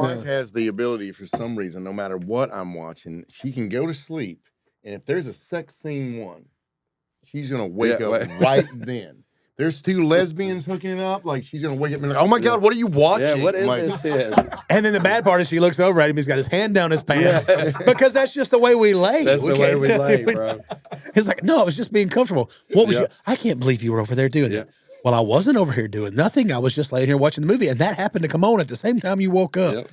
wife has the ability, for some reason, no matter what I'm watching, she can go to sleep, and if there's a sex scene she's gonna wake up right then. There's two lesbians hooking it up, like she's gonna wake up and be like, "Oh my God, what are you watching?" Yeah, what is this shit? And then the bad part is she looks over at him. He's got his hand down his pants because that's just the way we lay. That's the way we lay, bro. He's like, no, I was just being comfortable. What was you? I can't believe you were over there doing that. Well, I wasn't over here doing nothing. I was just laying here watching the movie, and that happened to come on at the same time you woke up.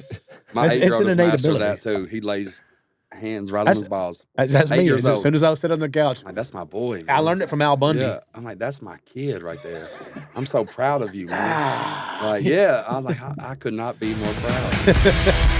My 8-year-old is master of that too. He lays hands right on his balls. That's me. As soon as I sit on the couch, like, that's my boy. Man. I learned it from Al Bundy. Yeah, I'm like, that's my kid right there. I'm so proud of you, man. Like, yeah, I was like, I could not be more proud.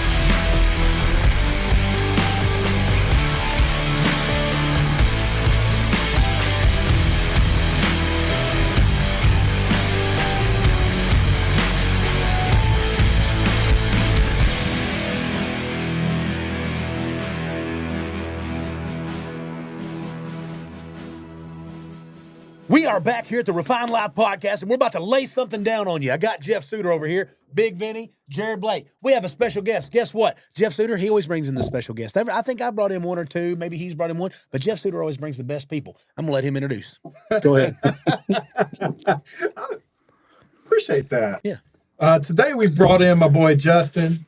We are back here at the Refined Life Podcast, and we're about to lay something down on you. I got Jeff Suter over here, Big Vinny, Jared Blake. We have a special guest. Guess what? Jeff Suter, he always brings in the special guest. I think I brought in one or two. Maybe he's brought in one. But Jeff Suter always brings the best people. I'm going to let him introduce. Go ahead. Appreciate that. Yeah. Today we brought in my boy Justin.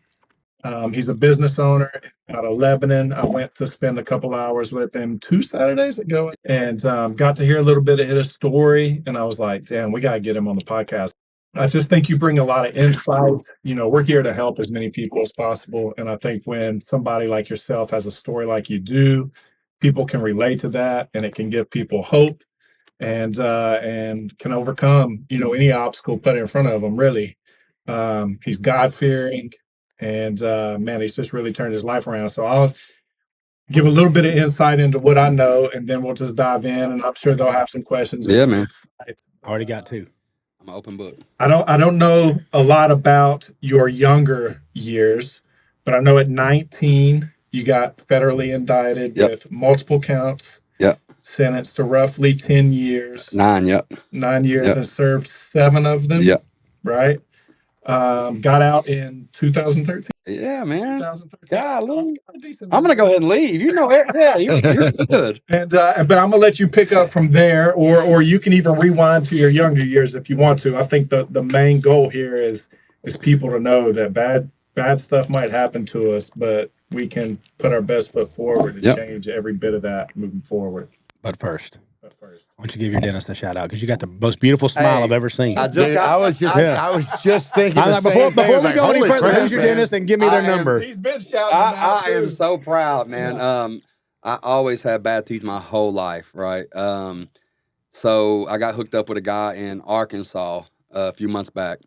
He's a business owner out of Lebanon. I went to spend a couple hours with him 2 Saturdays ago and got to hear a little bit of his story. And I was like, damn, we got to get him on the podcast. I just think you bring a lot of insight. You know, we're here to help as many people as possible. And I think when somebody like yourself has a story like you do, people can relate to that and it can give people hope and can overcome, any obstacle put in front of them, really. He's God-fearing. And, man, he's just really turned his life around. So I'll give a little bit of insight into what I know, and then we'll just dive in, and I'm sure they'll have some questions. Yeah, man. Already got two. I'm an open book. I don't know a lot about your younger years, but I know at 19, you got federally indicted with multiple counts. Yep. Sentenced to roughly 10 years. 9, yep. 9 years and served 7 of them. Yep. Right? Got out in 2013. Yeah, man. 2013. Golly. I'm gonna go ahead and leave. You know it. Yeah, you're good. And but I'm gonna let you pick up from there, or you can even rewind to your younger years if you want to. I think the main goal here is people to know that bad stuff might happen to us, but we can put our best foot forward to change every bit of that moving forward. But first, why don't you give your dentist a shout out? Because you got the most beautiful smile I've ever seen. I was just thinking. Before we go any further, who's your dentist and give me their number? He's been shouting. I am so proud, man. I always had bad teeth my whole life, right? So I got hooked up with a guy in Arkansas a few months back.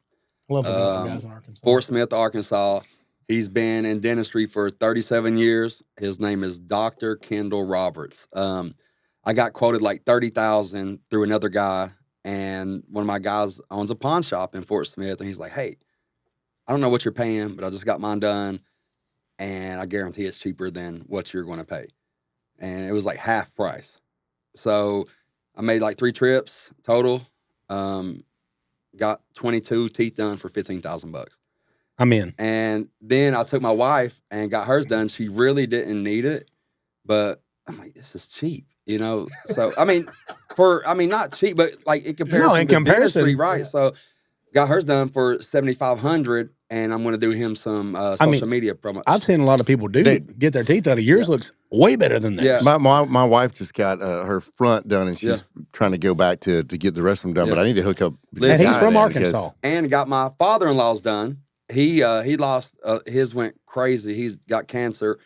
Love guys in Arkansas. Fort Smith, Arkansas. He's been in dentistry for 37 years. His name is Dr. Kendall Roberts. I got quoted like $30,000 through another guy, and one of my guys owns a pawn shop in Fort Smith, and he's like, "Hey, I don't know what you're paying, but I just got mine done, and I guarantee it's cheaper than what you're going to pay." And it was like half price. So I made like 3 trips total. Got 22 teeth done for $15,000. I'm in. And then I took my wife and got hers done. She really didn't need it, but I'm like, this is cheap. So not cheap, but like in comparison to dentistry, right? Yeah. So got hers done for $7,500, and I'm going to do him some social media promotion. I've seen a lot of people get their teeth done. Yours looks way better than that. Yeah. My wife just got her front done, and she's trying to go back to get the rest of them done. But I need to hook up. And he's from Arkansas, and got my father-in-law's done. He lost his went crazy. He's got cancer.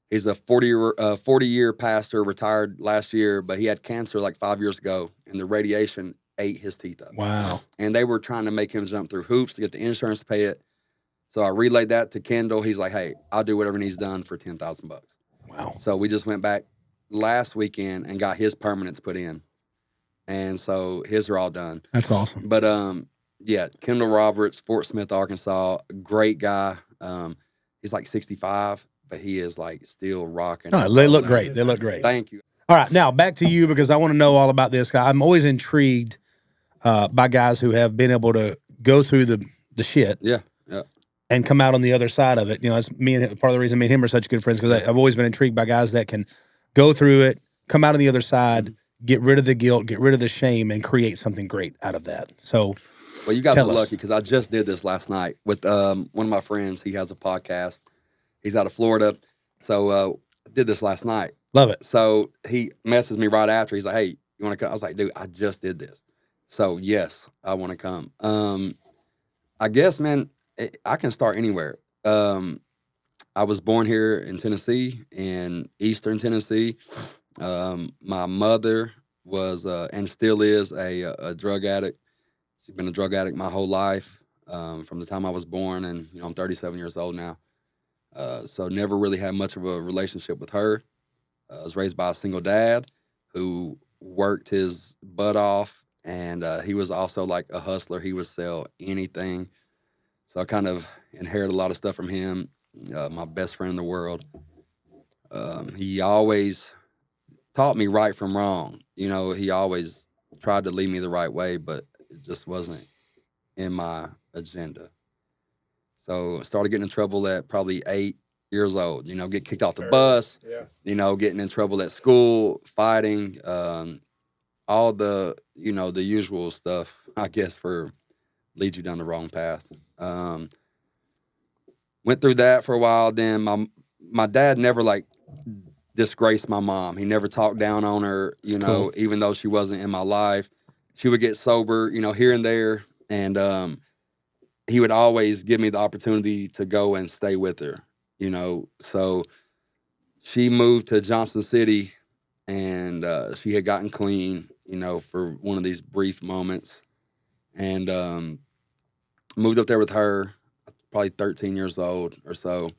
He's a 40-year pastor, retired last year, but he had cancer like 5 years ago, and the radiation ate his teeth up. Wow. And they were trying to make him jump through hoops to get the insurance to pay it. So I relayed that to Kendall. He's like, "Hey, I'll do whatever needs done for $10,000." Wow. So we just went back last weekend and got his permanents put in. And so his are all done. That's awesome. But Kendall Roberts, Fort Smith, Arkansas, great guy. He's like 65. But he is like still rocking. No, they look great. They look great. Thank you. All right, now back to you, because I want to know all about this guy. I'm always intrigued by guys who have been able to go through the shit. Yeah. and come out on the other side of it. You know, that's me and part of the reason me and him are such good friends, because I've always been intrigued by guys that can go through it, come out on the other side, get rid of the guilt, get rid of the shame, and create something great out of that. So, well, you guys are lucky because I just did this last night with one of my friends. He has a podcast. He's out of Florida. So I did this last night. Love it. So he messaged me right after. He's like, hey, you want to come? I was like, dude, I just did this. So, yes, I want to come. I guess, man, I can start anywhere. I was born here in Tennessee, in eastern Tennessee. My mother was and still is a drug addict. She's been a drug addict my whole life, from the time I was born, and I'm 37 years old now. So never really had much of a relationship with her. I was raised by a single dad who worked his butt off, and he was also like a hustler. He would sell anything. So I kind of inherited a lot of stuff from him. My best friend in the world. He always taught me right from wrong. He always tried to lead me the right way, but it just wasn't in my agenda. So I started getting in trouble at probably 8 years old. Get kicked off the bus. Yeah. Getting in trouble at school, fighting, all the the usual stuff, I guess, for lead you down the wrong path. Went through that for a while. Then my dad never disgraced my mom. He never talked down on her, cool. Even though she wasn't in my life. She would get sober, here and there. And he would always give me the opportunity to go and stay with her, So she moved to Johnson City, and she had gotten clean, for one of these brief moments. And moved up there with her, probably 13 years old or so.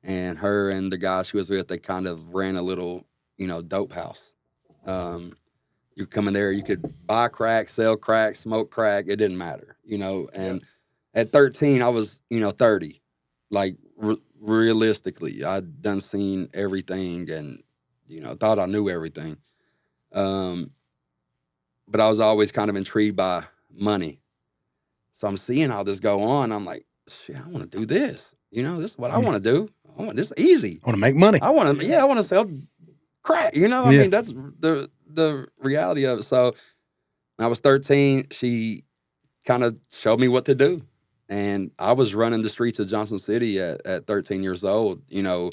And her and the guy she was with, they kind of ran a little, dope house. You come in there, you could buy crack, sell crack, smoke crack. It didn't matter, And at 13, I was, 30. Realistically, I'd done seen everything and, thought I knew everything. But I was always kind of intrigued by money. So I'm seeing all this go on. I'm like, shit, I want to do this. This is what I want to do. This is easy. I want to make money. I want to sell crack. I mean, that's the reality of it. So when I was 13, she kind of showed me what to do. And I was running the streets of Johnson City at 13 years old, 2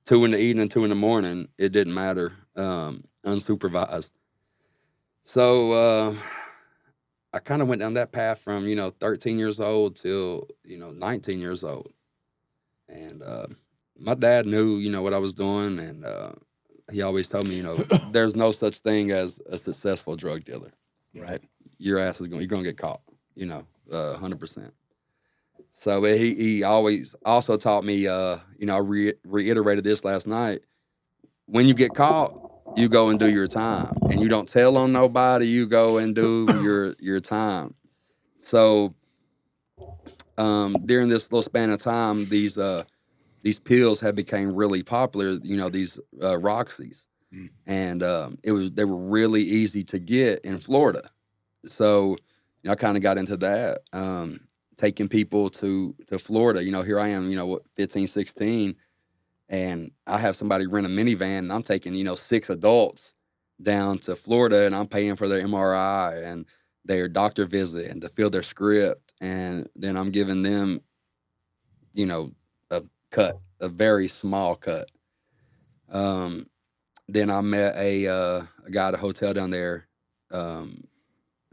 in the evening, 2 in the morning. It didn't matter, unsupervised. So I kind of went down that path from, 13 years old till, 19 years old. And my dad knew, what I was doing. And he always told me, there's no such thing as a successful drug dealer. Right. Your ass you're going to get caught, 100%. So he always also taught me, I reiterated this last night. When you get caught, you go and do your time, and you don't tell on nobody. You go and do your time. So during this little span of time, these pills have become really popular. These Roxys, and they were really easy to get in Florida. So I kind of got into that, taking people to Florida. Here I am, 15, 16. And I have somebody rent a minivan, and I'm taking, 6 adults down to Florida, and I'm paying for their MRI and their doctor visit and to fill their script. And then I'm giving them, a cut, a very small cut. Then I met a guy at a hotel down there and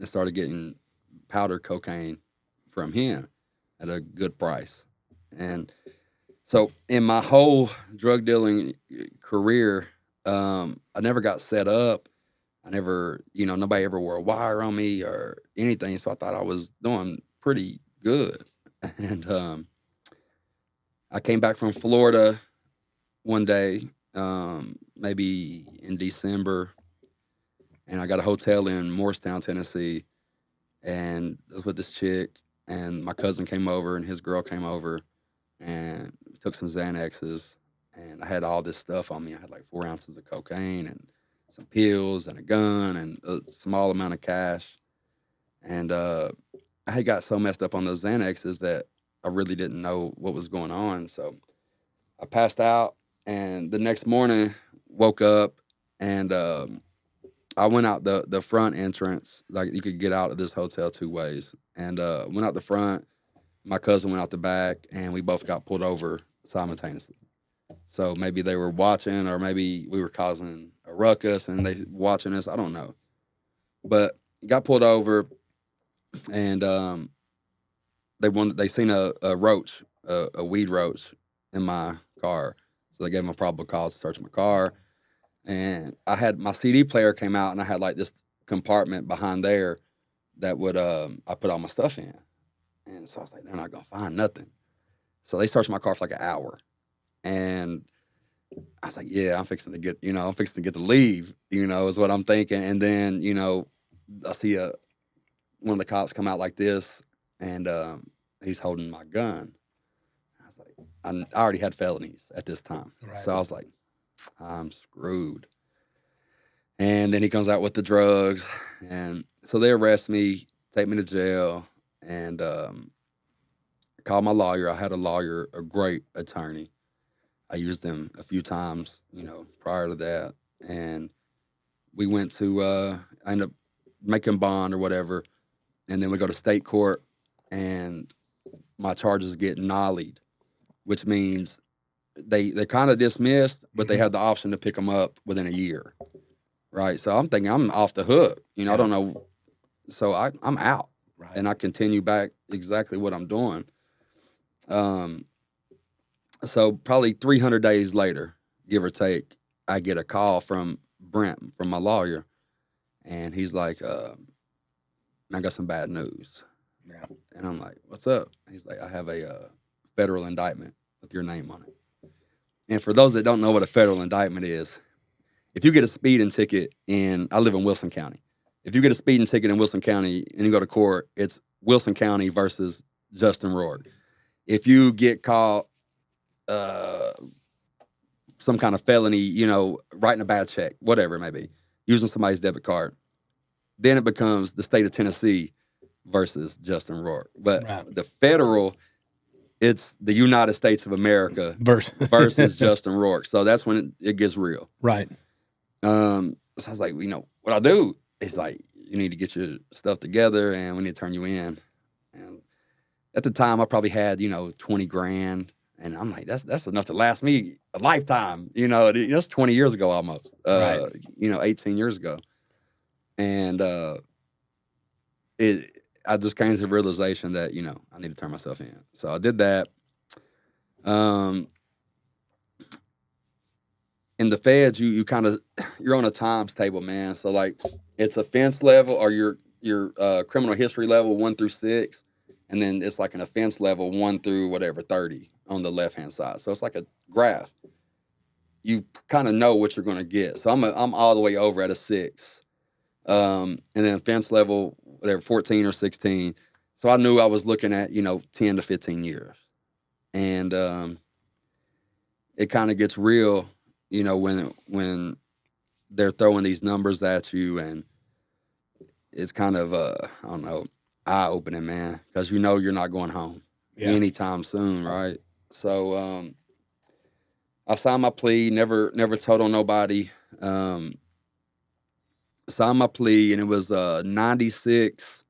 started getting powder cocaine from him at a good price. And so in my whole drug dealing career, I never got set up. I never, nobody ever wore a wire on me or anything. So I thought I was doing pretty good. And I came back from Florida one day, maybe in December, and I got a hotel in Morristown, Tennessee. And I was with this chick, and my cousin came over and his girl came over, and took some Xanaxes, and I had all this stuff on me. I had like 4 ounces of cocaine and some pills and a gun and a small amount of cash. And I had got so messed up on those Xanaxes that I really didn't know what was going on. So I passed out, and the next morning woke up, and I went out the front entrance. Like, you could get out of this hotel 2 ways, and went out the front. My cousin went out the back, and we both got pulled over simultaneously. So maybe they were watching, or maybe we were causing a ruckus and they watching us. I don't know. But got pulled over, and they seen a roach, a weed roach in my car. So they gave them a probable cause to search my car. And I had my CD player came out, and I had like this compartment behind there that would I put all my stuff in. And so I was like, they're not gonna find nothing. So they searched my car for like an hour. And I was like, yeah, I'm fixing to get to leave, is what I'm thinking. And then, I see one of the cops come out like this, and he's holding my gun. I was like, I already had felonies at this time. Right. So I was like, I'm screwed. And then he comes out with the drugs. And so they arrest me, take me to jail, and call my lawyer. I had a lawyer, a great attorney. I used him a few times, prior to that. And we went to, I ended up making bond or whatever. And then we go to state court, and my charges get nollied, which means they kind of dismissed, but they had the option to pick them up within a year. Right. So I'm thinking I'm off the hook. I don't know. So I'm out. Right. And I continue back exactly what I'm doing. So probably 300 days later, give or take, I get a call from Brent, from my lawyer, and he's like, I got some bad news. Yeah. And I'm like, what's up? He's like, I have a federal indictment with your name on it. And for those that don't know what a federal indictment is, if you get a speeding ticket I live in Wilson County. If you get a speeding ticket in Wilson County and you go to court, it's Wilson County versus Justin Roark. If you get caught some kind of felony, writing a bad check, whatever it may be, using somebody's debit card, then it becomes the state of Tennessee versus Justin Roark. But the federal, it's the United States of America versus Justin Roark. So that's when it gets real. Right. So I was like, what I do? He's like, you need to get your stuff together, and we need to turn you in. And at the time, I probably had, 20 grand. And I'm like, that's enough to last me a lifetime. That's 20 years ago almost. Right. 18 years ago. And I just came to the realization that, I need to turn myself in. So I did that. In the feds, you're on a times table, man. So like, it's offense level, or your criminal history level 1 through 6, and then it's like an offense level 1 through whatever 30 on the left hand side. So it's like a graph. You kind of know what you're going to get. So I'm all the way over at a 6, and then offense level whatever 14 or 16. So I knew I was looking at 10 to 15 years, and it kind of gets real. When they're throwing these numbers at you, and it's kind of, I don't know, eye-opening, man, because you're not going home anytime soon, right? So I signed my plea, never told on nobody. Signed my plea, and it was 96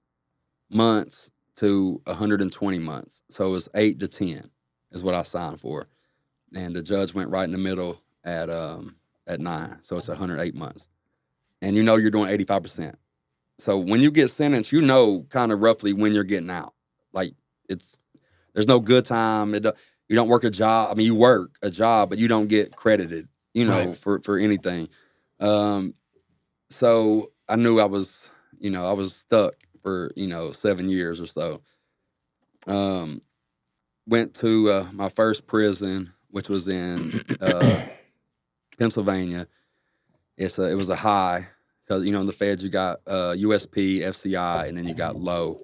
months to 120 months. So it was 8 to 10 is what I signed for. And the judge went right in the middle at 9, so it's 108 months. And you're doing 85%. So when you get sentenced, kind of roughly when you're getting out. Like, there's no good time. You don't work a job. I mean, you work a job, but you don't get credited, right, for anything. So I knew I was stuck for 7 years or so. Went to my first prison, which was in Pennsylvania. It was a high, because in the feds you got USP, FCI, and then you got low.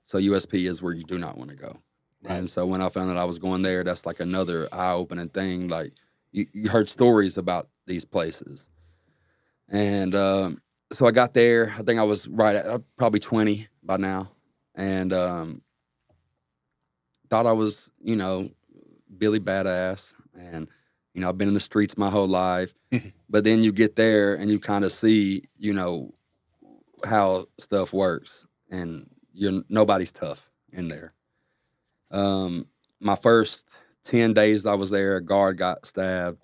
So USP is where you do not want to go. Right. And so when I found out I was going there, that's like another eye-opening thing. Like, you heard stories about these places. And so I got there. I think I was right at probably 20 by now. And thought I was, Billy Badass, and I've been in the streets my whole life. But then you get there and you kind of see, how stuff works, and nobody's tough in there. My first 10 days I was there, a guard got stabbed.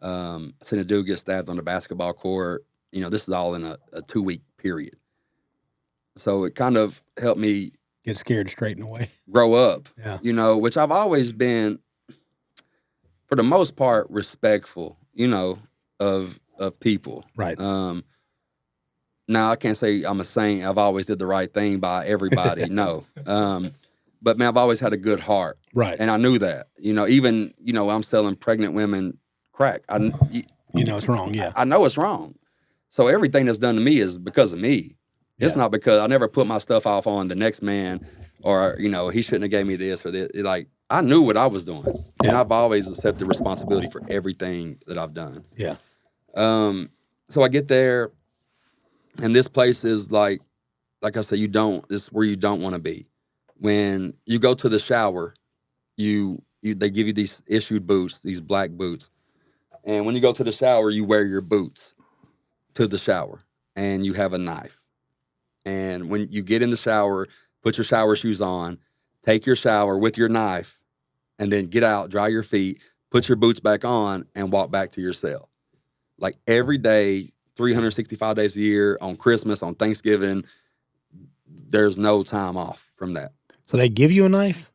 I seen a dude get stabbed on the basketball court. This is all in a 2-week period. So it kind of helped me get scared straight and away. Grow up, yeah. Which I've always been, for the most part, respectful, of people. Right. Now, I can't say I'm a saint. I've always did the right thing by everybody. No. But, man, I've always had a good heart. Right. And I knew that. Even, I'm selling pregnant women crack. It's wrong, yeah. I know it's wrong. So everything that's done to me is because of me. It's not because I never put my stuff off on the next man, or, he shouldn't have gave me this or this. Like, I knew what I was doing. Yeah. And I've always accepted responsibility for everything that I've done. Yeah. So I get there, and this place is like I said, this is where you don't want to be. When you go to the shower, they give you these issued boots, these black boots. And when you go to the shower, you wear your boots to the shower, and you have a knife. And when you get in the shower, put your shower shoes on, take your shower with your knife, and then get out, dry your feet, put your boots back on, and walk back to your cell. Like every day, 365 days a year, on Christmas, on Thanksgiving, there's no time off from that. So they give you a knife?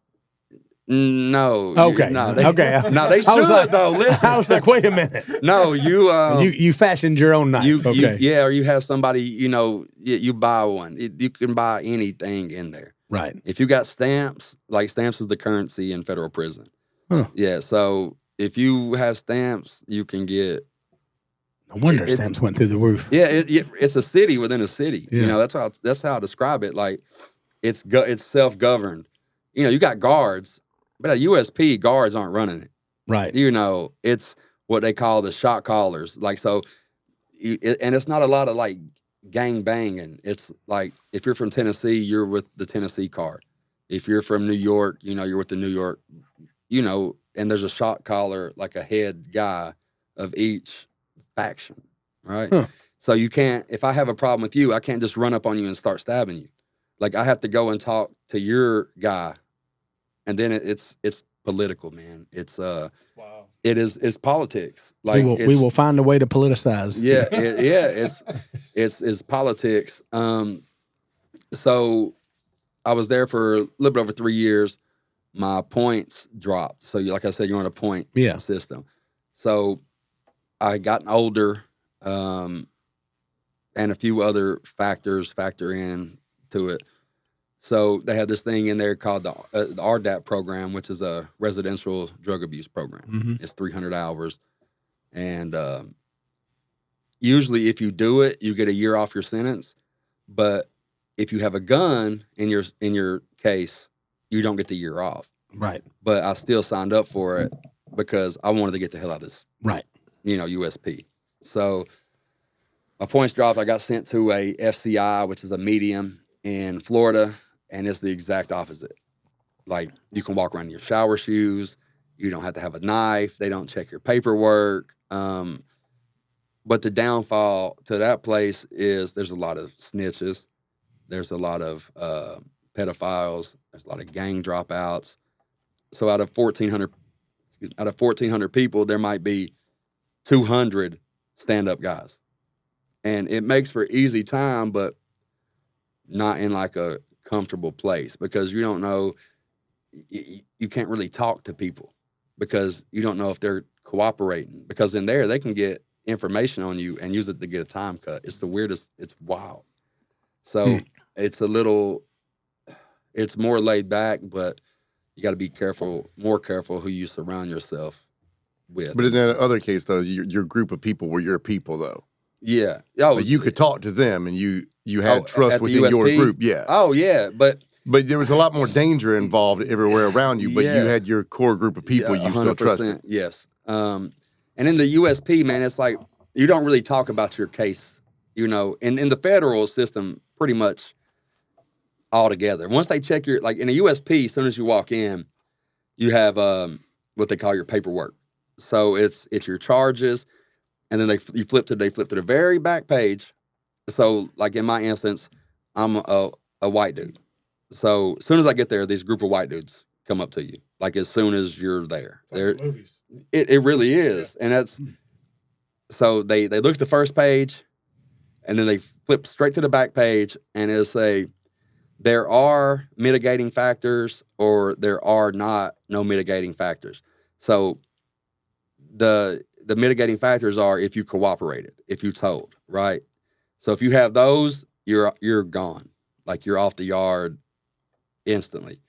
No. Okay. No, they should, though. Listen. I was like, wait a minute. No, you fashioned your own knife. Okay. Or you have somebody, you buy one. You can buy anything in there. Right. If you got stamps, like stamps is the currency in federal prison. Huh. Yeah, so if you have stamps, you can get. No wonder stamps went through the roof. Yeah, it's a city within a city. Yeah. That's how I describe it. Like, it's self-governed. You got guards, but at USP, guards aren't running it. Right. It's what they call the shot callers. Like, so, and it's not a lot of like gang banging. It's like, if you're from Tennessee, you're with the Tennessee card. If you're from New York, you're with the New York, and there's a shot caller, like a head guy of each faction, right? Huh. So you can't, if I have a problem with you, I can't just run up on you and start stabbing you. Like, I have to go and talk to your guy, and then it's political, man. It's wow. It's politics. Like, we will find a way to politicize. Yeah, it's politics. So I was there for a little bit over 3 years. My points dropped. So, like I said, you're on a point system. So I gotten older, and a few other factors factor in to it. So they have this thing in there called the RDAP program, which is a residential drug abuse program. Mm-hmm. It's 300 hours. And usually if you do it, you get a year off your sentence. But if you have a gun in your case, you don't get the year off. Right. But I still signed up for it because I wanted to get the hell out of this. Right. USP. So my points dropped. I got sent to a FCI, which is a medium in Florida, and it's the exact opposite. Like, you can walk around in your shower shoes. You don't have to have a knife. They don't check your paperwork. But the downfall to that place is there's a lot of snitches. There's a lot of pedophiles. There's a lot of gang dropouts. So out of 1,400 people, there might be 200 stand-up guys. And it makes for easy time, but not in like a comfortable place, because you don't know, you can't really talk to people because you don't know if they're cooperating, because in there they can get information on you and use it to get a time cut. It's the weirdest. It's wild. So it's more laid back, but you got to be more careful who you surround yourself with. But in that other case, though, your group of people were your people, though. Yeah. Like, you could talk to them, and you had trust within your group. Yeah. Oh, yeah. But there was a lot more danger involved everywhere around you, but you had your core group of people you still trusted. Yes. And in the USP, man, it's like you don't really talk about your case, in the federal system, pretty much all together. Once they check like in a USP, as soon as you walk in, you have what they call your paperwork. So it's your charges, and then they flip to the very back page. So like in my instance, I'm a white dude. So as soon as I get there, these group of white dudes come up to you. Like as soon as you're there, Like movies. It really is, and that's so they look at the first page, and then they flip straight to the back page, and it'll say there are mitigating factors or there are no mitigating factors. So the mitigating factors are if you cooperated, if you told, right? So if you have those, you're gone. Like you're off the yard instantly.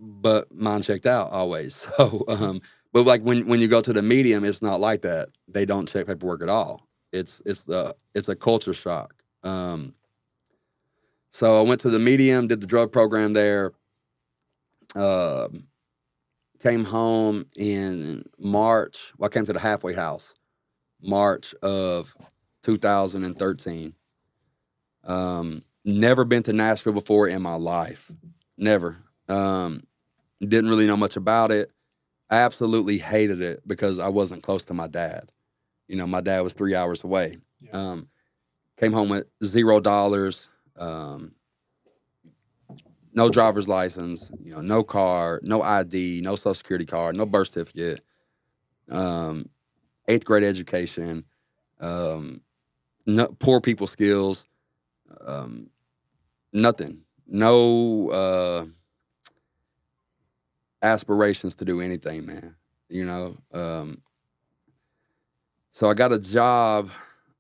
But mine checked out always. So but like when you go to the medium, it's not like that. They don't check paperwork at all. It's a culture shock. So I went to the medium, did the drug program there. Came home in March. Well, I came to the halfway house, March of 2013. Never been to Nashville before in my life. Never. Didn't really know much about it. I absolutely hated it because I wasn't close to my dad. You know, my dad was 3 hours away. Yeah. Came home with $0, no driver's license, you know, no car, no ID, no social security card, no birth certificate, 8th grade education, no, poor people skills, nothing, no aspirations to do anything, man. You know, so I got a job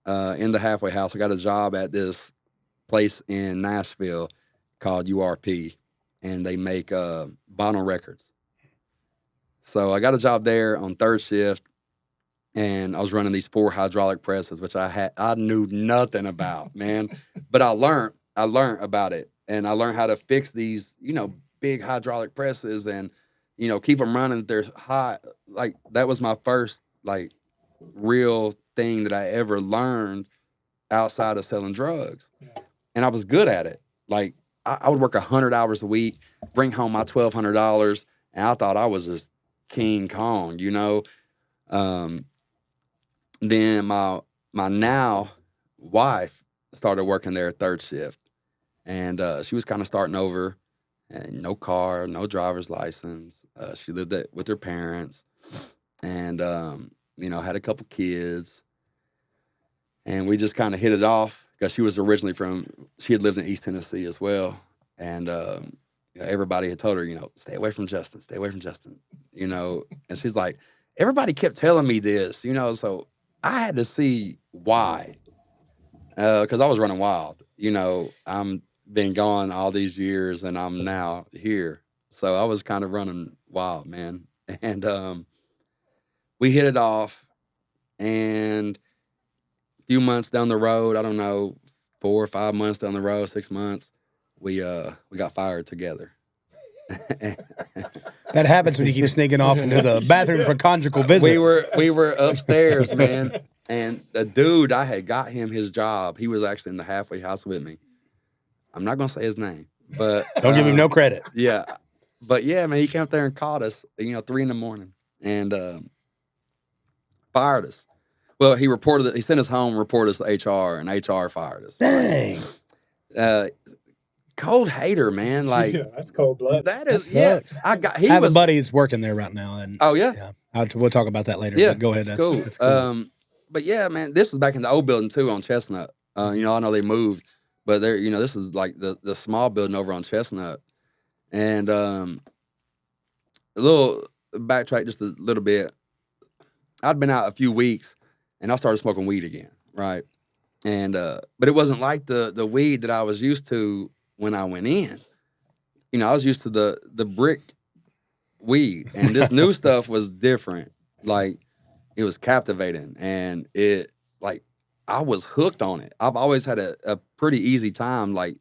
in the halfway house. I got a job at this place in Nashville called URP, and they make vinyl records. So I got a job there on third shift, and I was running these 4 hydraulic presses, which I knew nothing about, man. But I learned about it, and I learned how to fix these, you know, big hydraulic presses, and you know, keep them running. They're hot. Like that was my first like real thing that I ever learned outside of selling drugs, and I was good at it. Like I would work 100 hours a week, bring home my $1,200, and I thought I was just King Kong, you know. Then my now wife started working there at third shift, and she was kind of starting over, and no car, no driver's license. She lived with her parents, and you know, had a couple kids, and we just kind of hit it off because she had lived in East Tennessee as well, and everybody had told her, you know, stay away from Justin, you know, and she's like, everybody kept telling me this, you know, so I had to see why, because I was running wild, you know. I'm been gone all these years, and I'm now here, so I was kind of running wild, man, and we hit it off, and a few months down the road, I don't know, 4 or 5 months down the road, 6 months, we got fired together. That happens when you keep sneaking off into the bathroom for conjugal visits. We were upstairs, man, and the dude, I had got him his job. He was actually in the halfway house with me. I'm not gonna say his name, but don't give him no credit. Yeah, but yeah, man, he came up there and caught us, you know, 3 a.m. and fired us. Well, he sent us home, reported us to HR, and HR fired us. Dang. Cold hater, man. Like, Yeah, that's cold blood. that is, That sucks. yeah. I have a buddy that's working there right now. And oh, yeah? We'll talk about that later. Yeah, but go ahead. That's cool. That's cool. But yeah, man, this was back in the old building too on Chestnut. You know, I know they moved, but they're, you know, this is like the small building over on Chestnut. And a little backtrack just a little bit. I'd been out a few weeks, and I started smoking weed again, right? And but it wasn't like the weed that I was used to when I went in. You know, I was used to the brick weed, and this new stuff was different. Like, it was captivating, and it, like, I was hooked on it. I've always had a pretty easy time, like,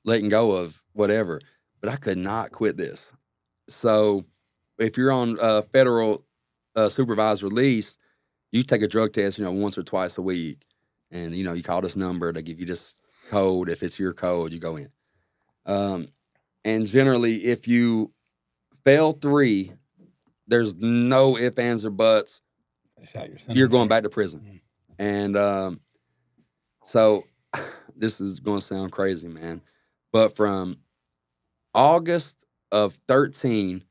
letting go of whatever, but I could not quit this. So if you're on federal supervised release, you take a drug test, you know, once or twice a week, and, you know, you call this number, they give you this code. If it's your code, you go in. And generally, if you Fail 3, there's no ifs, ands, or buts. You're going back to prison. And so this is going to sound crazy, man. But from August of 13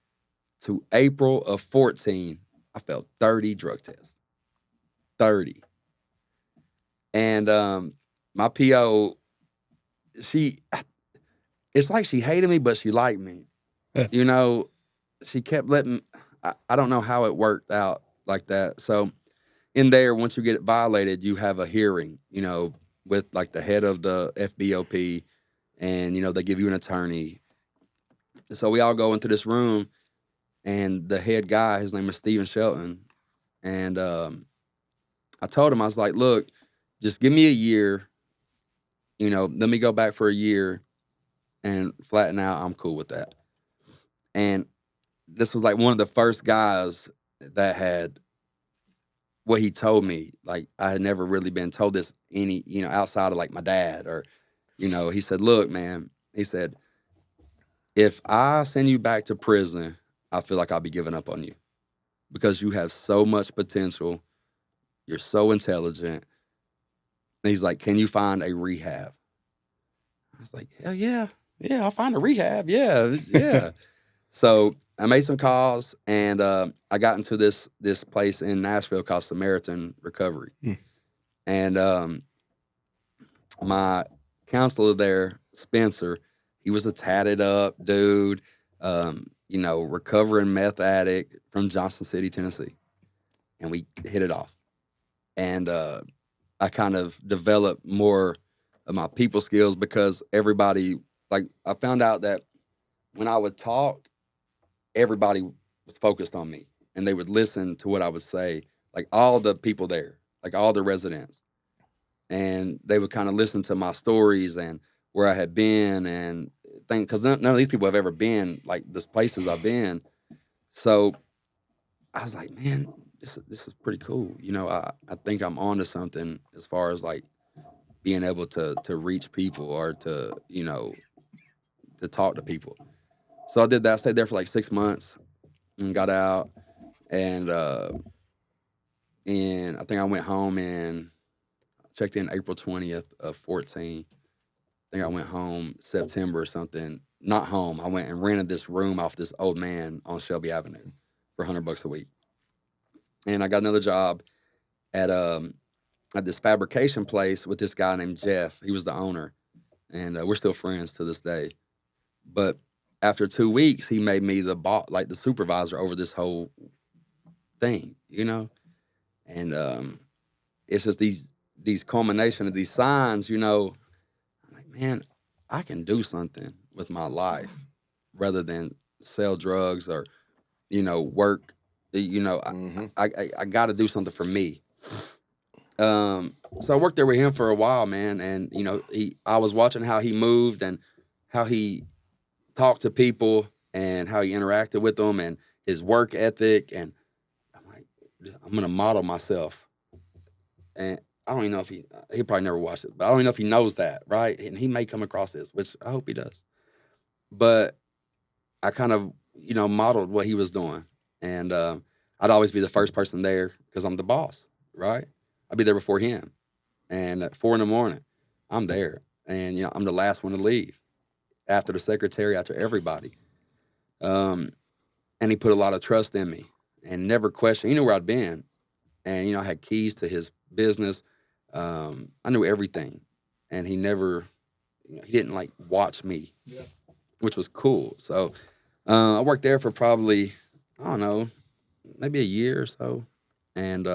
to April of 14, I failed 30 drug tests. 30. And my PO, it's like she hated me, but she liked me. You know, she kept letting, I don't know how it worked out like that. So in there, once you get it violated, you have a hearing, you know, with like the head of the FBOP, and, you know, they give you an attorney. So we all go into this room, and the head guy, his name is Steven Shelton. And I told him, I was like, look, just give me a year, you know, let me go back for a year and flatten out. I'm cool with that. And this was like one of the first guys that had what he told me. Like, I had never really been told this outside of like my dad, or, you know, he said, look, man, he said, if I send you back to prison, I feel like I'll be giving up on you because you have so much potential. You're so intelligent. And he's like, can you find a rehab? I was like, hell yeah. Yeah, I'll find a rehab. Yeah. So I made some calls, and I got into this place in Nashville called Samaritan Recovery. And my counselor there, Spencer, he was a tatted up dude, you know, recovering meth addict from Johnson City, Tennessee. And we hit it off. And I kind of developed more of my people skills because everybody, like, I found out that when I would talk, everybody was focused on me, and they would listen to what I would say, like all the people there, like all the residents. And they would kind of listen to my stories and where I had been and think, because none of these people have ever been like the places I've been. So I was like, man, this is pretty cool. You know, I think I'm onto something as far as like being able to reach people or to, you know, to talk to people. So I did that. I stayed there for like 6 months and got out. And I think I went home and checked in April 20th of 14. I think I went home September or something. Not home. I went and rented this room off this old man on Shelby Avenue for $100 a week. And I got another job at this fabrication place with this guy named Jeff. He was the owner. And we're still friends to this day. But after 2 weeks, he made me the boss, like the supervisor over this whole thing, you know? And it's just these culmination of these signs, you know. I'm like, man, I can do something with my life rather than sell drugs or, you know, work. You know, I got to do something for me. So I worked there with him for a while, man. And, you know, I was watching how he moved and how he talked to people and how he interacted with them and his work ethic. And I'm like, I'm going to model myself. And I don't even know if he probably never watched it, but I don't even know if he knows that, right? And he may come across this, which I hope he does. But I kind of, you know, modeled what he was doing. And I'd always be the first person there because I'm the boss, right? I'd be there before him. And at 4 a.m, I'm there. And, you know, I'm the last one to leave after the secretary, after everybody. And he put a lot of trust in me and never questioned. He knew where I'd been. And, you know, I had keys to his business. I knew everything. And he never, you know, he didn't like watch me, which was cool. So I worked there for probably, I don't know, maybe a year or so. And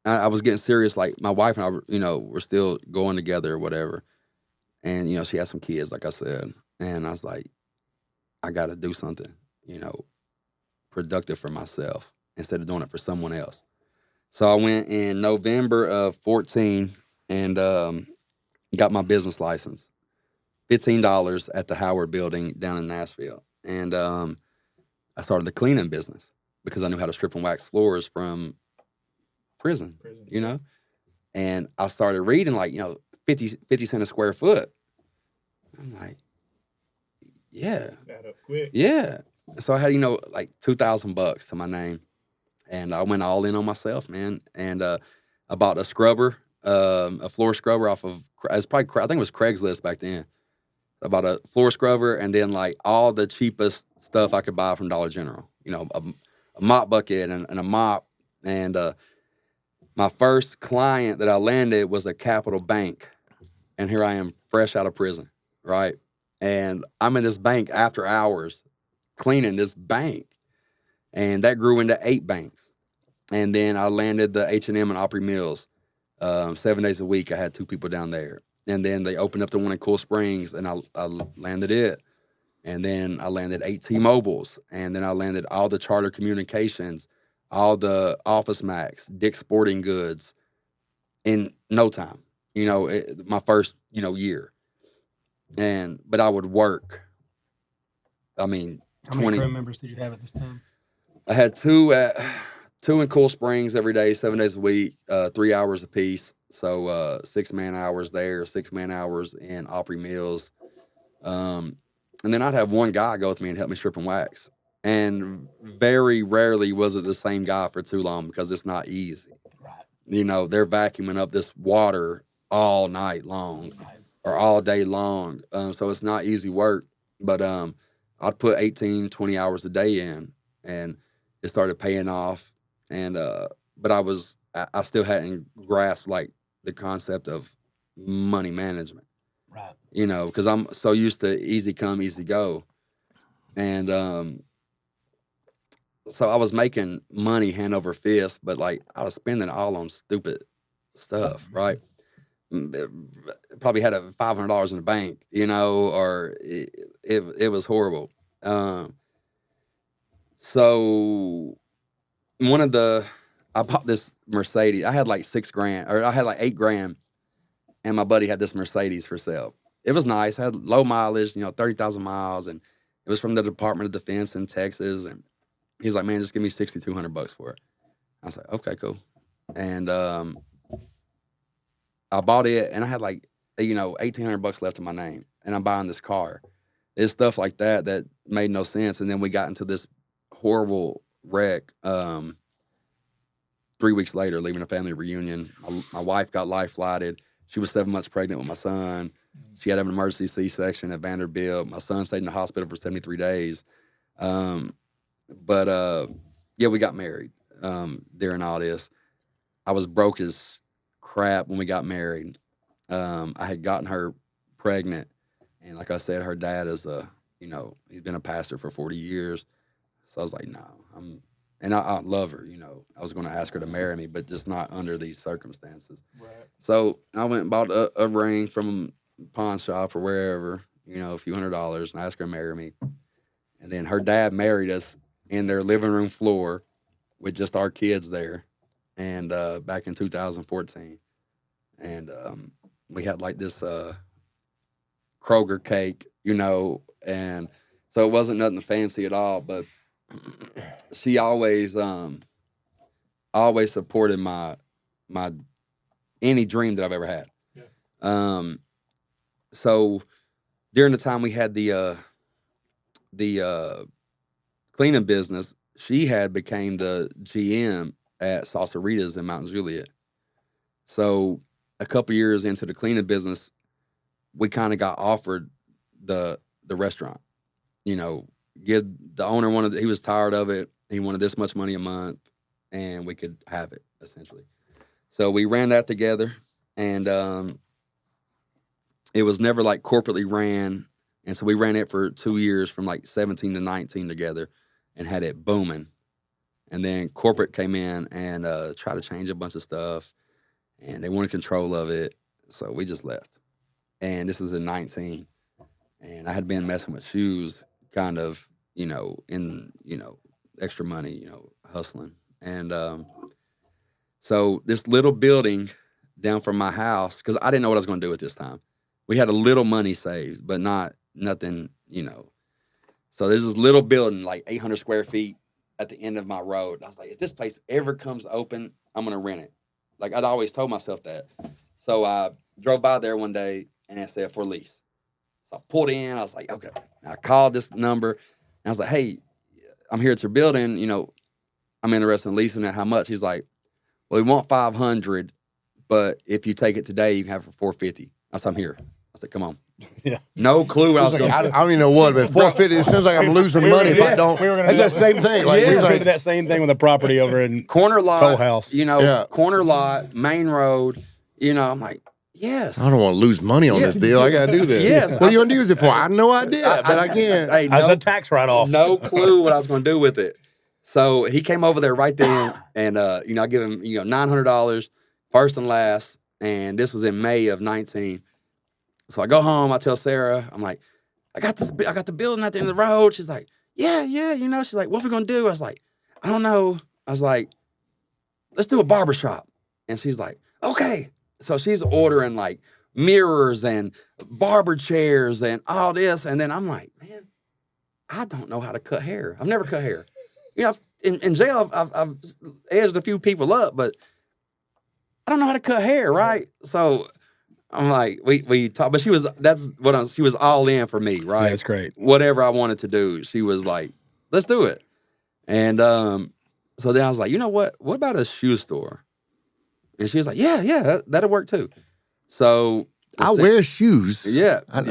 I was getting serious. Like my wife and I, you know, were still going together or whatever. And, you know, she had some kids, like I said. And I was like, I got to do something, you know, productive for myself instead of doing it for someone else. So I went in November of 14 and got my business license. $15 at the Howard Building down in Nashville. And I started the cleaning business because I knew how to strip and wax floors from prison, you know? And I started reading like, you know, 50 cents a square foot. I'm like, Yeah. Add up quick. Yeah. So I had, like $2,000 to my name. And I went all in on myself, man. And I bought a scrubber, a floor scrubber off of, it's probably, I think it was Craigslist back then. I bought a floor scrubber and then like all the cheapest stuff I could buy from Dollar General. A mop bucket and a mop. And my first client that I landed was a Capital Bank. And here I am, fresh out of prison, right? And I'm in this bank after hours cleaning this bank. And that grew into 8 banks. And then I landed the H&M and Opry Mills 7 days a week. I had 2 people down there. And then they opened up the one in Cool Springs, and I landed it. And then I landed 8 T-Mobiles. And then I landed all the Charter Communications, all the Office Max, Dick's Sporting Goods in no time. My first, year. But I would work. I mean, How many crew members did you have at this time? I had 2 in Cool Springs every day, 7 days a week, 3 hours apiece. So 6 man hours there, 6 man hours in Opry Mills. And then I'd have one guy go with me and help me strip and wax. And very rarely was it the same guy for too long because it's not easy. Right. They're vacuuming up this water all night long or all day long. So it's not easy work. But I'd put 18, 20 hours a day in, and it started paying off. And but I still hadn't grasped like the concept of money management. Right. Because I'm so used to easy come, easy go. And so I was making money hand over fist, but like I was spending it all on stupid stuff, right? Probably had $500 in the bank, or it was horrible. So I bought this Mercedes. I had like $6,000, or I had like $8,000, and my buddy had this Mercedes for sale. It was nice. It had low mileage, 30,000 miles, and it was from the Department of Defense in Texas. And he's like, "Man, just give me $6,200 for it." I was like, "Okay, cool." And I bought it, and I had like, $1,800 left in my name, and I'm buying this car. It's stuff like that made no sense. And then we got into this horrible wreck. 3 weeks later, leaving a family reunion, my wife got life flighted. She was 7 months pregnant with my son. She had an emergency C-section at Vanderbilt. My son stayed in the hospital for 73 days. But we got married during all this. I was broke as crap when we got married. I had gotten her pregnant. And like I said, her dad is he's been a pastor for 40 years. So I was like, no, I love her, I was going to ask her to marry me, but just not under these circumstances. Right. So I went and bought a ring from a pawn shop or wherever, a few $100s, and I asked her to marry me. And then her dad married us in their living room floor with just our kids there. And back in 2014. And we had like this Kroger cake, and so it wasn't nothing fancy at all, but she always supported my any dream that I've ever had. Yeah. So during the time we had the cleaning business, she had became the GM at Salsaritas in Mount Juliet. So a couple years into the cleaning business, we kind of got offered the restaurant. Give the owner he was tired of it. He wanted this much money a month, and we could have it essentially. So we ran that together, and it was never like corporately ran. And so we ran it for 2 years from like 17 to 19 together and had it booming. And then corporate came in and tried to change a bunch of stuff, and they wanted control of it. So we just left. And this is in 19. And I had been messing with shoes, kind of, in, extra money, hustling. And so this little building down from my house, because I didn't know what I was going to do at this time. We had a little money saved, but nothing, So there's this little building, like 800 square feet at the end of my road. I was like, if this place ever comes open, I'm going to rent it. Like I'd always told myself that. So I drove by there one day and it said for lease. So I pulled in. I was like, okay. I called this number. And I was like, hey, I'm here at your building. You know, I'm interested in leasing it. How much? He's like, well, we want $500, but if you take it today, you can have it for $450. I said, I'm here. I said, come on. Yeah. No clue what I was Like, going to I don't even know what, but $450. It sounds like I'm losing money if I don't. That's the same thing. Like, we it's were like, doing that same thing with a property over in corner lot, Toll House. you know, Yeah. corner lot, main road. You know, I'm like, yes. I don't want to lose money on this deal. I got to do this. Yes. What are you going to use it for? I have no idea, but I can't. Hey, As a tax write-off. No clue what I was going to do with it. So he came over there right then, and you know, I give him $900, first and last, and this was in May of 19. So I go home, I tell Sarah, I'm like, I got the building at the end of the road. She's like, yeah, you know. She's like, what are we gonna do? I was like, I don't know. I was like, let's do a barbershop. And she's like, okay. So she's ordering like mirrors and barber chairs and all this. And then I'm like, man, I don't know how to cut hair. I've never cut hair. You know, in jail, I've edged a few people up, but I don't know how to cut hair, right? So I'm like, we talked, but she was all in for me, right? Yeah, that's great. Whatever I wanted to do, she was like, let's do it. And so then I was like, you know what? What about a shoe store? And she was like, yeah, that'll work too. So I wear shoes. yeah, I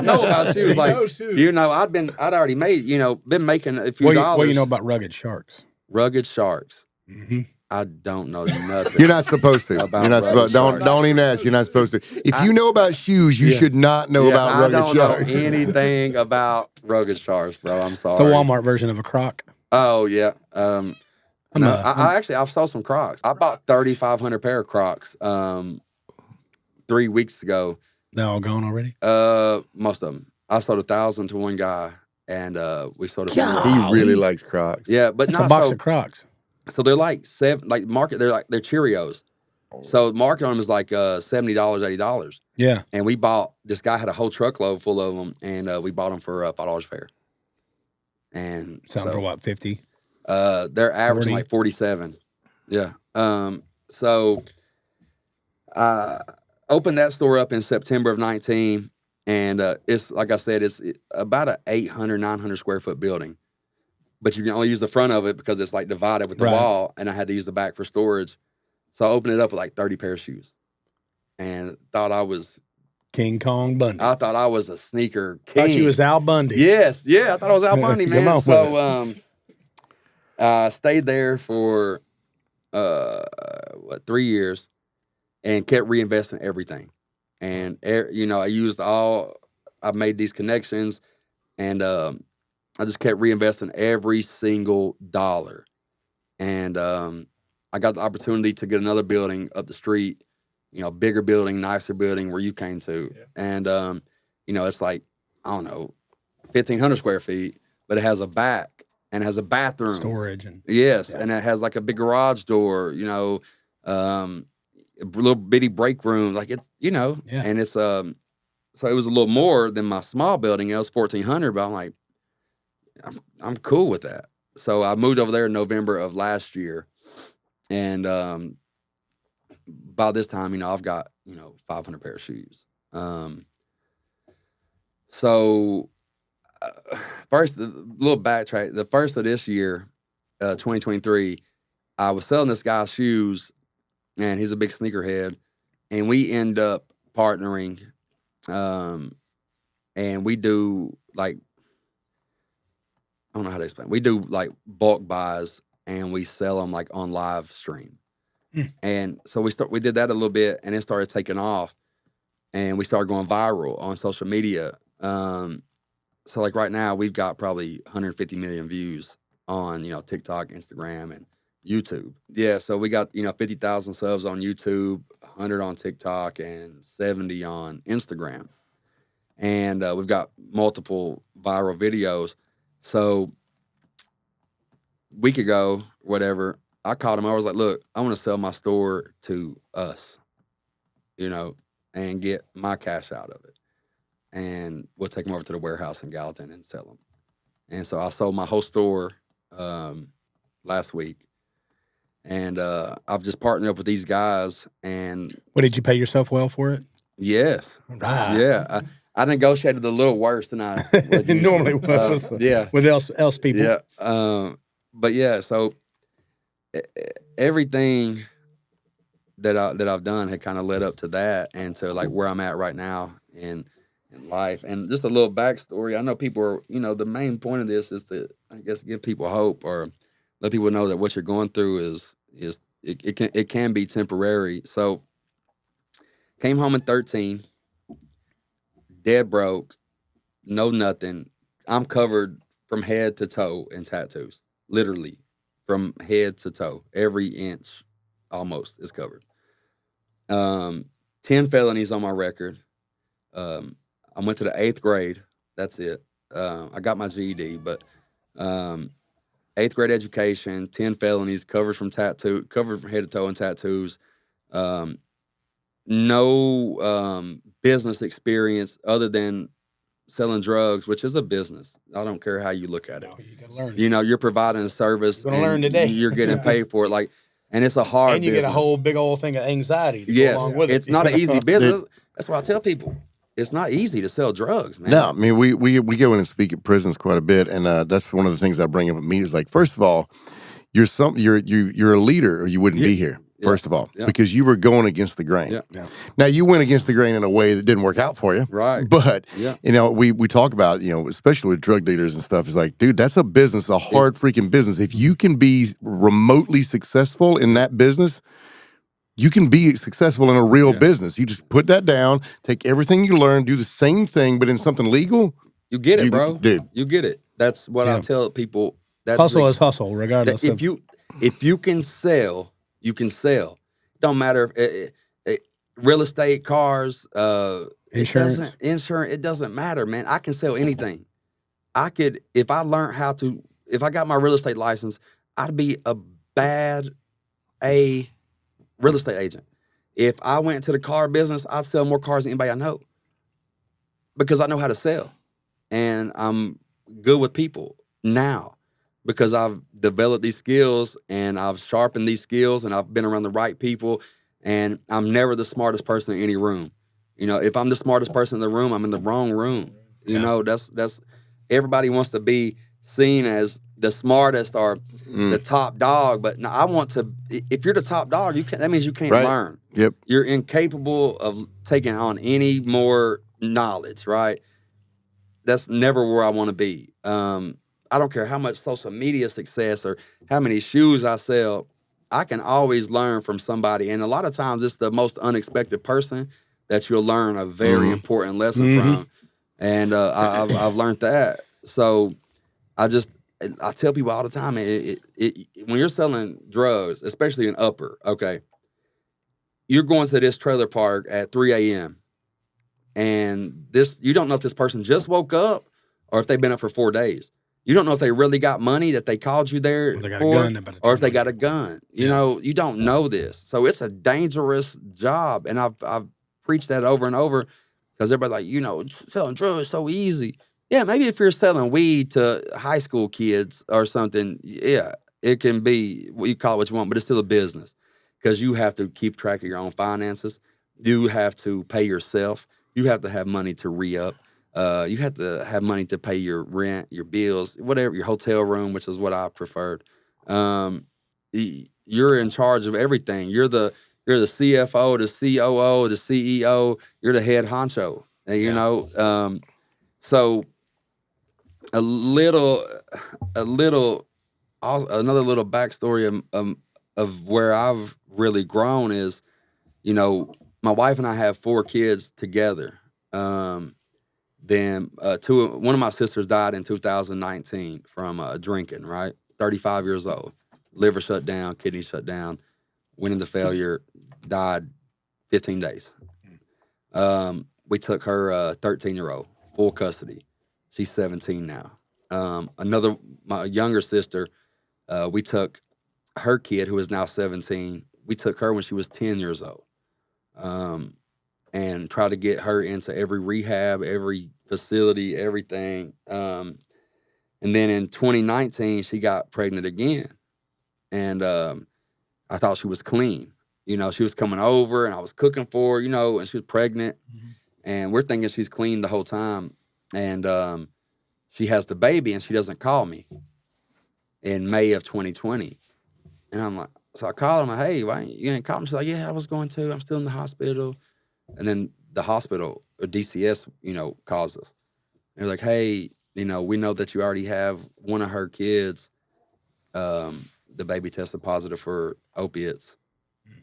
know about shoes. Like, shoes. you know, I'd already made, been making a few dollars. What do you know about rugged sharks? Rugged sharks. Mm-hmm. I don't know nothing. You're not supposed to. About You're not supposed. rugged Don't even ask. You're not supposed to. If you know about shoes, you should not know about rugged I don't sharks. know anything about rugged sharks, bro. I'm sorry. It's the Walmart version of a croc. Oh yeah. I saw some Crocs. I bought 3,500 pair of Crocs 3 weeks ago. They're all gone already? Most of them. I sold 1,000 to one guy, and we sold it. He really likes Crocs. Yeah, but That's not a box so. of Crocs. So they're like they're Cheerios. So market on them is like $70, $80. Yeah. And we bought, this guy had a whole truckload full of them, and we bought them for $5 a pair. And Selling for what, 50? They're averaging 40? like 47. Yeah. So I opened that store up in September of 19, and it's, like I said, it's about a 800, 900 square foot building. But you can only use the front of it because it's like divided with the wall, and I had to use the back for storage. So I opened it up with like 30 pair of shoes, and thought I was King Kong Bundy. I thought I was a sneaker king. Thought you was Al Bundy. Yes, yeah, I thought I was Al Bundy, Come man. on So I stayed there for 3 years, and kept reinvesting everything. And I made these connections, and I just kept reinvesting every single dollar. And I got the opportunity to get another building up the street, bigger building, nicer building where you came to. Yeah. And, it's like, I don't know, 1,500 square feet, but it has a back and it has a bathroom. Storage. And yes. Yeah. And it has like a big garage door, a little bitty break room. Like it's, and it's, so it was a little more than my small building. It was 1,400, but I'm like, I'm cool with that. So I moved over there in November of last year. And by this time, I've got, 500 pair of shoes. First, a little backtrack. The first of this year, 2023, I was selling this guy's shoes, and he's a big sneakerhead. And we end up partnering, and we do, like, I don't know how to explain. We do, like, bulk buys, and we sell them, like, on live stream. And so we did that a little bit, and it started taking off, and we started going viral on social media. So like right now we've got probably 150 million views on, TikTok, Instagram, and YouTube. Yeah. So we got, 50,000 subs on YouTube, 100 on TikTok, and 70 on Instagram. And we've got multiple viral videos. So a week ago, whatever, I called him. I was like, look, I want to sell my store to us, and get my cash out of it. And we'll take them over to the warehouse in Gallatin and sell them. And so I sold my whole store last week. And I've just partnered up with these guys. And what, did you pay yourself well for it? Yes. Right. Yeah. I negotiated a little worse than I would normally was. With else people. Yeah. But yeah, so everything that I've done had kind of led up to that and to like where I'm at right now in life. And just a little backstory. I know people are, the main point of this is to, I guess, give people hope or let people know that what you're going through is it can be temporary. So came home at 13, dead broke, no nothing. I'm covered from head to toe in tattoos, literally from head to toe. Every inch almost is covered. 10 felonies on my record. I went to the 8th grade. That's it. I got my GED, but 8th grade education, 10 felonies, covered from head to toe in tattoos. No business experience other than selling drugs, which is a business. I don't care how you look at it. No, you gotta learn. You're providing a service. You're gonna learn today. You're getting paid for it. And it's a hard and you business. get a whole big old thing of anxiety to go along with it. It's not an easy business. That's what I tell people. It's not easy to sell drugs, man. No, I mean, we go in and speak at prisons quite a bit, and that's one of the things I bring up at meetings. Like, first of all, you're a leader, or you wouldn't be here. First of all, because you were going against the grain. Yeah. Now you went against the grain in a way that didn't work out for you, right? But we talk about especially with drug dealers and stuff. It's like, dude, that's a business, a hard freaking business. If you can be remotely successful in that business, you can be successful in a real business. You just put that down, take everything you learn, do the same thing, but in something legal. You get it, bro. Dude. You get it. That's what I tell people. Hustle is hustle, regardless. If you can sell, you can sell. Don't matter if real estate, cars, insurance. It doesn't matter, man. I can sell anything. I could, if I got my real estate license, I'd be a bad real estate agent. If I went into the car business, I'd sell more cars than anybody I know because I know how to sell. And I'm good with people now because I've developed these skills and I've sharpened these skills and I've been around the right people, and I'm never the smartest person in any room. If I'm the smartest person in the room, I'm in the wrong room. That's everybody wants to be seen as the smartest or the top dog, but no, I want to. If you're the top dog, that means you can't learn. Yep, you're incapable of taking on any more knowledge. Right? That's never where I want to be. I don't care how much social media success or how many shoes I sell. I can always learn from somebody, and a lot of times it's the most unexpected person that you'll learn a very important lesson from. And I've learned that. So I tell people all the time, when you're selling drugs, especially in Upper, okay, you're going to this trailer park at 3 a.m. and you don't know if this person just woke up or if they've been up for 4 days. You don't know if they really got money that they called you there or if they got a gun. You don't know this. So it's a dangerous job. And I've preached that over and over because everybody's like, selling drugs is so easy. Yeah, maybe if you're selling weed to high school kids or something, yeah, it can be, you call it what you want, but it's still a business because you have to keep track of your own finances. You have to pay yourself. You have to have money to re-up. You have to have money to pay your rent, your bills, whatever, your hotel room, which is what I preferred. You're in charge of everything. You're the CFO, the COO, the CEO. You're the head honcho. And, so another little backstory of where I've really grown is, my wife and I have 4 kids together. Then one of my sisters died in 2019 from drinking, right? 35 years old. Liver shut down, kidney shut down, went into failure, died 15 days. We took her 13-year-old, full custody. She's 17 now. My younger sister, we took her kid, who is now 17. We took her when she was 10 years old. And try to get her into every rehab, every facility, everything. And then in 2019, she got pregnant again. And I thought she was clean. She was coming over and I was cooking for her, and she was pregnant. and we're thinking she's clean the whole time. And she has the baby, and she doesn't call me in May of 2020. And I'm like, so I called her, I'm like, hey, why you ain't call me? She's like, yeah, I was going to. I'm still in the hospital. And then the hospital, or DCS, calls us. They're like, hey, we know that you already have one of her kids. The baby tested positive for opiates.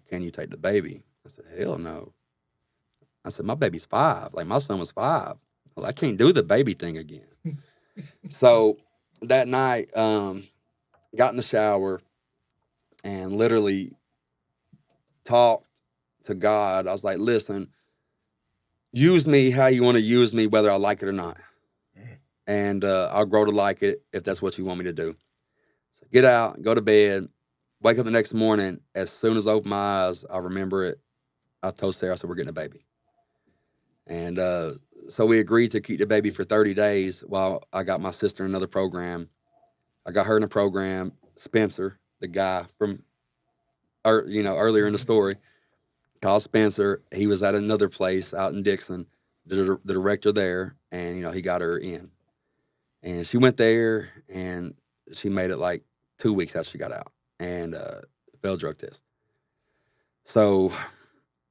Can you take the baby? I said, hell no. I said, my baby's 5. Like, my son was 5. Well, I can't do the baby thing again. So that night, got in the shower and literally talked to God. I was like, listen, use me how you want to use me, whether I like it or not. And I'll grow to like it if that's what you want me to do. So get out, go to bed, wake up the next morning. As soon as I open my eyes, I remember it. I told Sarah, I said, we're getting a baby. And so we agreed to keep the baby for 30 days while I got my sister in another program. I got her in a program. Spencer, the guy from, earlier in the story, called Spencer. He was at another place out in Dixon, the director there, and, he got her in. And she went there, and she made it like 2 weeks after she got out and failed drug test. So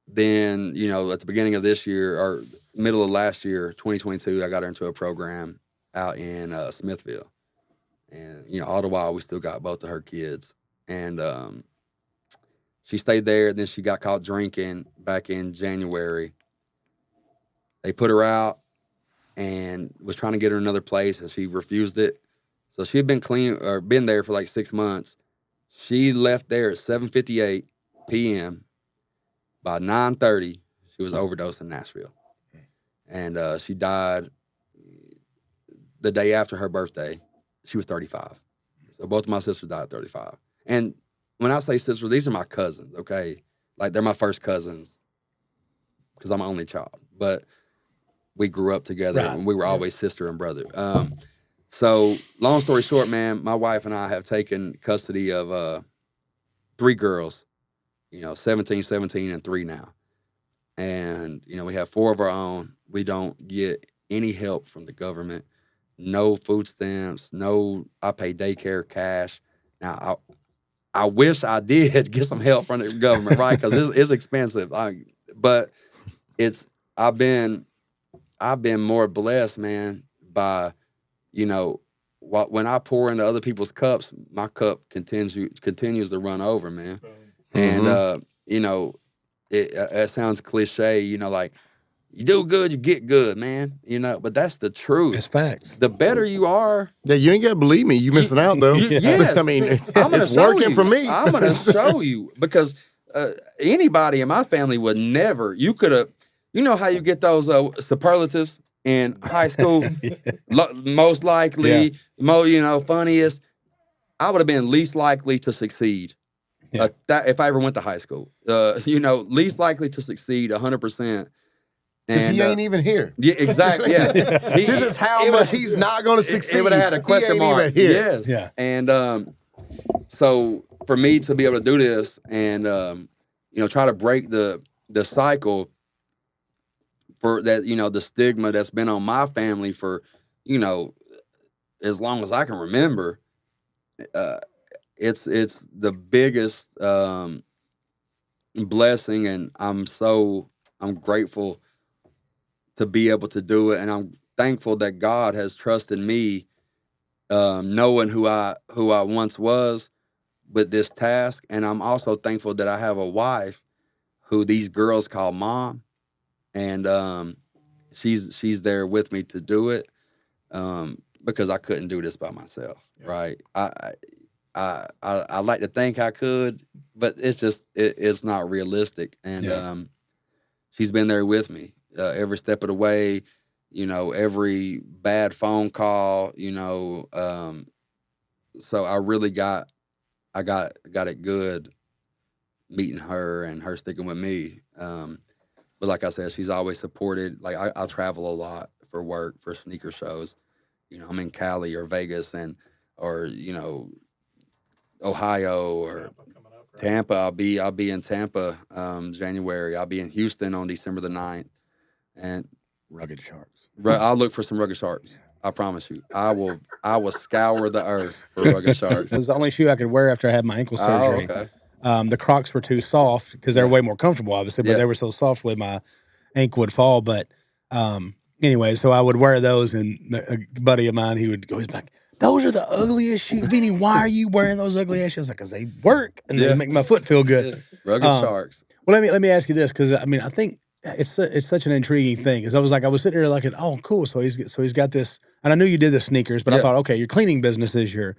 then, at the beginning of this year, or middle of last year, 2022, I got her into a program out in Smithville. And, all the while, we still got both of her kids. And she stayed there. Then she got caught drinking back in January. They put her out and was trying to get her another place, and she refused it. So she had been there for like 6 months. She left there at 7:58 p.m. By 9:30, she was overdosed in Nashville. And she died the day after her birthday. She was 35. So both of my sisters died at 35. And when I say sisters, these are my cousins, okay? Like, they're my first cousins because I'm an only child. But we grew up together, and we were always sister and brother. So long story short, man, my wife and I have taken custody of 3 girls, 17, and 3 now. And, we have 4 of our own. We don't get any help from the government. No food stamps, I pay daycare cash. Now, I wish I did get some help from the government, right? Because it's expensive. But I've been more blessed, man, by, when I pour into other people's cups, my cup continues to run over, man. And, it sounds cliche, like, you do good, you get good, man. But that's the truth. It's facts. The better you are. Yeah, you ain't got to believe me. You missing out, though. Yes. I mean, it's working for me. I'm going to show you. Because anybody in my family would never. You could have, how you get those superlatives in high school? Most likely, funniest. I would have been least likely to succeed. If I ever went to high school. Least likely to succeed 100%. Because he ain't even here. Yeah, exactly. Yeah, this is how much he's not going to succeed. It would have had a question mark. Even here. Yes. Yeah. And so for me to be able to do this and try to break the cycle for that, the stigma that's been on my family for as long as I can remember, it's the biggest blessing, and I'm grateful to be able to do it, and I'm thankful that God has trusted me, knowing who I once was, with this task. And I'm also thankful that I have a wife who these girls call mom, and she's there with me to do it, because I couldn't do this by myself, right? I like to think I could, but it's not realistic, and she's been there with me. Every step of the way, every bad phone call, so I really got it good meeting her and her sticking with me. But like I said, she's always supported. Like, I travel a lot for work, for sneaker shows. I'm in Cali or Vegas or Ohio or Tampa. I'll be in Tampa January. I'll be in Houston on December the 9th. And rugged sharks. I'll look for some rugged sharks. I promise you. I will scour the earth for rugged sharks. It was the only shoe I could wear after I had my ankle surgery. Oh, okay. The Crocs were too soft because they're way more comfortable, obviously, but they were so soft with my ankle would fall. But anyway, so I would wear those, and a buddy of mine, he's like, those are the ugliest shoes. Vinny, why are you wearing those ugly ass shoes? I was like, because they work and they make my foot feel good. Yeah. Rugged sharks. Well, let me ask you this, because I mean, I think it's such an intriguing thing. Because I was sitting here like, oh, cool. So he's got this, and I knew you did the sneakers, but I thought, okay, your cleaning business is your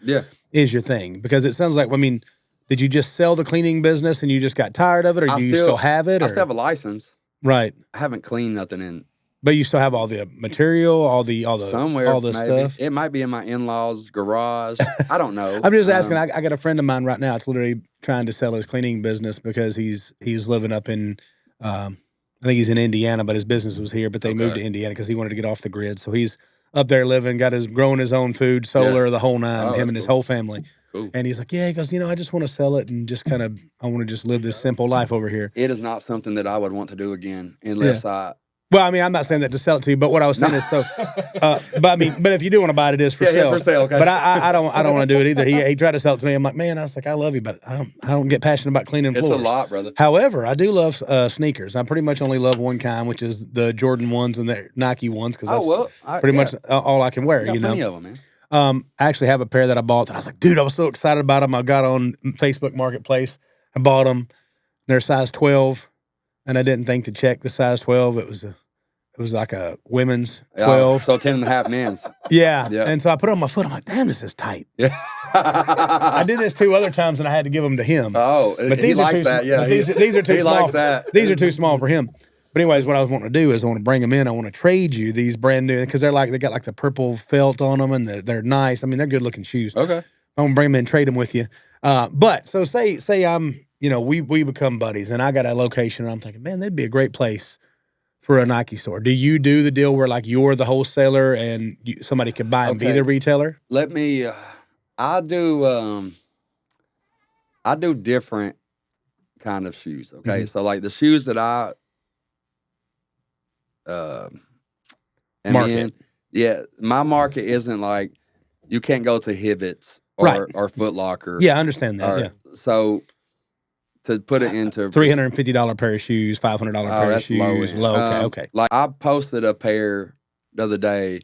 thing, because it sounds like, I mean, did you just sell the cleaning business and you just got tired of it, or do you still have it? I still have a license. Right. I haven't cleaned nothing in. But you still have all the material, all the somewhere, all the maybe. stuff. It might be in my in-laws' garage. I don't know. I'm just asking. I got a friend of mine right now. It's literally trying to sell his cleaning business because he's living up in, I think he's in Indiana, but his business was here. But they moved to Indiana because he wanted to get off the grid. So he's up there living, growing his own food, solar, the whole nine. Him and his whole family. Cool. And he's like, he goes, I just want to sell it and just I want to just live this simple life over here. It is not something that I would want to do again unless I. Well, I mean, I'm not saying that to sell it to you, but what I was saying is but if you do want to buy it, it is for sale. It's for sale, okay. But I don't want to do it either. He tried to sell it to me. I'm like, man, I love you, but I don't get passionate about cleaning floors. It's a lot, brother. However, I do love sneakers. I pretty much only love one kind, which is the Jordan ones and the Nike ones, because that's pretty much all I can wear. Got plenty of them, man. I actually have a pair that I bought that I was like, dude, I was so excited about them. I got on Facebook Marketplace. I bought them. They're size 12, and I didn't think to check the size 12. It was like a women's 12. So 10 and a half men's. Yeah. And so I put it on my foot. I'm like, damn, this is tight. Yeah. I did this 2 other times, and I had to give them to him. Oh, but he likes that. Yeah. But these are too small. He likes that. These are too small for him. But anyways, what I was wanting to do is I want to bring them in. I want to trade you these brand new, because they got like the purple felt on them, and they're nice. I mean, they're good looking shoes. Okay. I want to bring them in and trade them with you. But so say I'm, we become buddies, and I got a location, and I'm thinking, man, that'd be a great place for a Nike store. Do you do the deal where like you're the wholesaler and somebody could buy and be the retailer? Let me. I do different kind of shoes. Okay, so like the shoes that I market. My market isn't like you can't go to Hibbett's or Foot Locker. Yeah, I understand that. So to put it into $350 pair of shoes, $500 pair of shoes. Low. Okay. Like I posted a pair the other day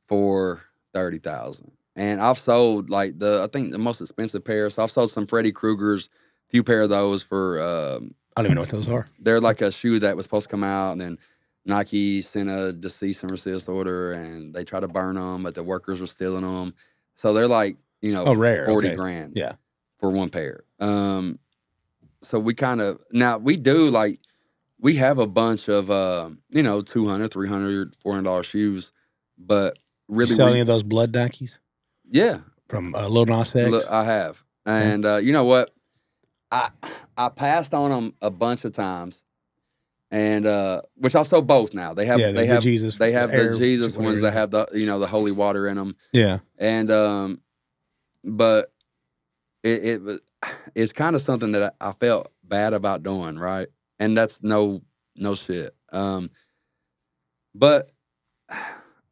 for $30,000, and I've sold I think the most expensive pair. So I've sold some Freddy Krueger's, a few pair of those for. I don't even know what those are. They're like a shoe that was supposed to come out, and then Nike sent a cease and desist order, and they tried to burn them, but the workers were stealing them. So they're like rare, 40 grand, for one pair. So we now we do we have a bunch of, $200, $300, $400 shoes, but really. You sell any of those blood Nikes? Yeah. From Lil Nas X? I have. And you know what? I passed on them a bunch of times, and which I've sold both now. They have the Jesus ones that have the holy water in them. Yeah. And but it's kind of something that I felt bad about doing, right? And that's no shit. But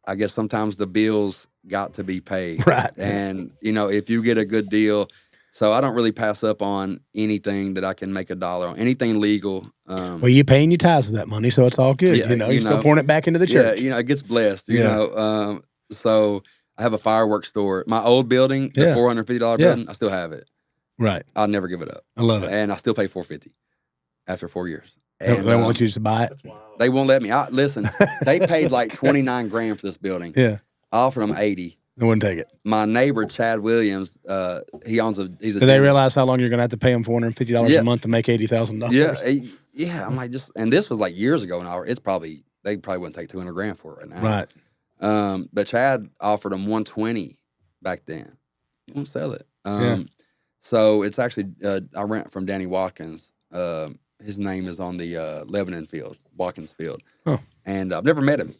I guess sometimes the bills got to be paid. Right. And, if you get a good deal, so I don't really pass up on anything that I can make a dollar on, anything legal. Well, you're paying your tithes with that money, so it's all good. You're still pouring it back into the church. Yeah, it gets blessed, So I have a fireworks store. My old building, the $450 building, I still have it. Right. I'll never give it up. I love it. And I still pay $450 after 4 years. And they want you to buy it? They won't let me. Listen, they paid like $29 grand for this building. Yeah. I offered them $80. They wouldn't take it. My neighbor, Chad Williams, he's a Do they realize how long you're going to have to pay them $450 a month to make $80,000? Yeah. I'm like, and this was like years ago now. They probably wouldn't take $200 grand for it right now. Right. But Chad offered them $120 back then. You won't sell it. So it's actually, I rent from Danny Watkins. His name is on the Lebanon field, Watkins Field. Oh. And I've never met him.